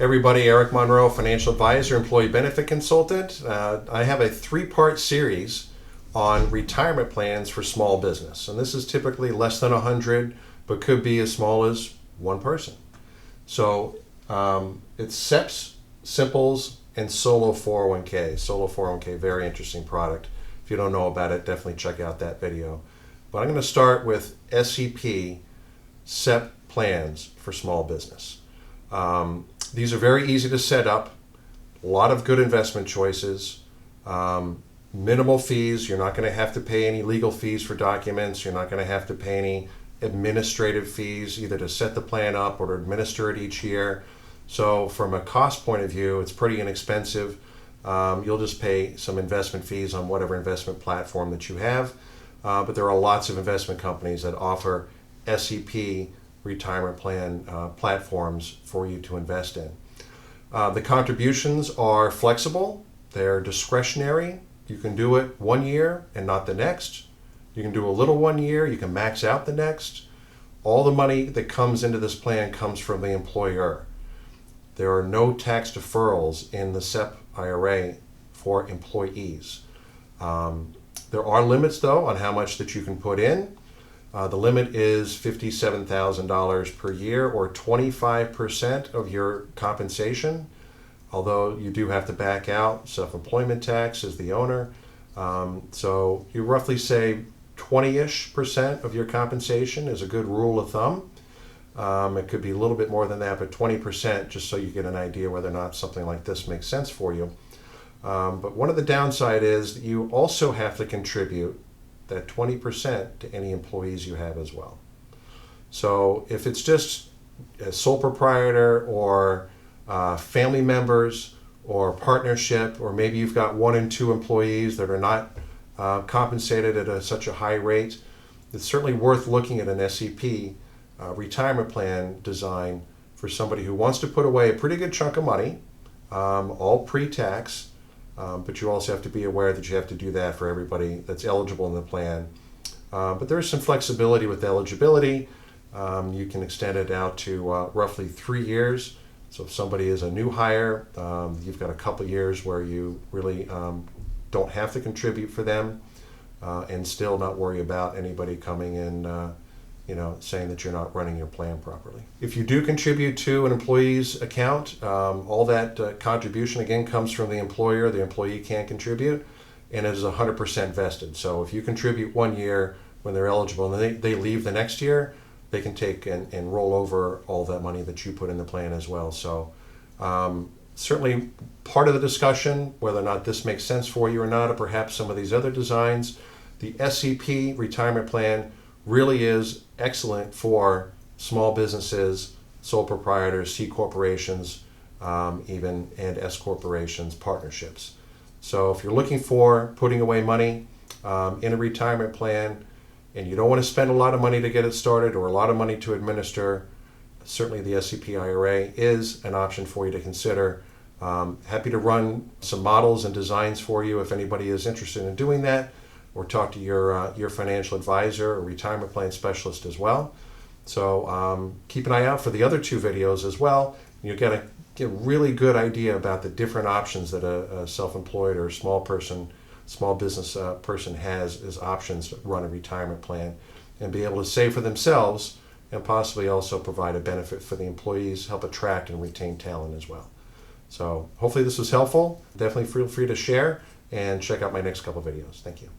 Everybody, Eric Monroe, financial advisor, employee benefit consultant. I have a three-part series on retirement plans for small business. And this is typically less than 100, but could be as small as one person. So it's SEPs, Simples, and Solo 401k. Solo 401k, very interesting product. If you don't know about it, definitely check out that video. But I'm going to start with SEP, SEP plans for small business. These are very easy to set up, a lot of good investment choices, minimal fees. You're not going to have to pay any legal fees for documents. You're not going to have to pay any administrative fees either to set the plan up or to administer it each year. So from a cost point of view, it's pretty inexpensive. You'll just pay some investment fees on whatever investment platform that you have. But there are lots of investment companies that offer SEP retirement plan platforms for you to invest in. The contributions are flexible. They're discretionary. You can do it 1 year and not the next. You can do a little 1 year. You can max out the next. All the money that comes into this plan comes from the employer. There are no tax deferrals in the SEP IRA for employees. There are limits, though, on how much that you can put in. The limit is $57,000 per year, or 25% of your compensation, although you do have to back out self-employment tax as the owner. So you roughly say 20-ish% of your compensation is a good rule of thumb. It could be a little bit more than that, but 20%, just so you get an idea whether or not something like this makes sense for you. But one of the downside is that you also have to contribute that 20% to any employees you have as well. So if it's just a sole proprietor or family members or partnership, or maybe you've got 1 and 2 employees that are not compensated at such a high rate, it's certainly worth looking at an SEP retirement plan design for somebody who wants to put away a pretty good chunk of money, all pre-tax. But you also have to be aware that you have to do that for everybody that's eligible in the plan. But there is some flexibility with eligibility. You can extend it out to roughly 3 years. So if somebody is a new hire, you've got a couple years where you really don't have to contribute for them and still not worry about anybody coming in saying that you're not running your plan properly. If you do contribute to an employee's account, all that contribution again comes from the employer. The employee can't contribute, and it is 100% vested. So if you contribute 1 year when they're eligible and they leave the next year, they can take and roll over all that money that you put in the plan as well. So certainly part of the discussion, whether or not this makes sense for you or not, or perhaps some of these other designs, the SEP retirement plan really is excellent for small businesses, sole proprietors, C corporations, even, and S corporations, partnerships. So if you're looking for putting away money in a retirement plan and you don't want to spend a lot of money to get it started or a lot of money to administer, certainly the SEP IRA is an option for you to consider. Happy to run some models and designs for you if anybody is interested in doing that, or talk to your financial advisor or retirement plan specialist as well. So keep an eye out for the other 2 videos as well. You'll get a really good idea about the different options that a self-employed or small business person has as options to run a retirement plan and be able to save for themselves and possibly also provide a benefit for the employees, help attract and retain talent as well. So hopefully this was helpful. Definitely feel free to share and check out my next couple videos. Thank you.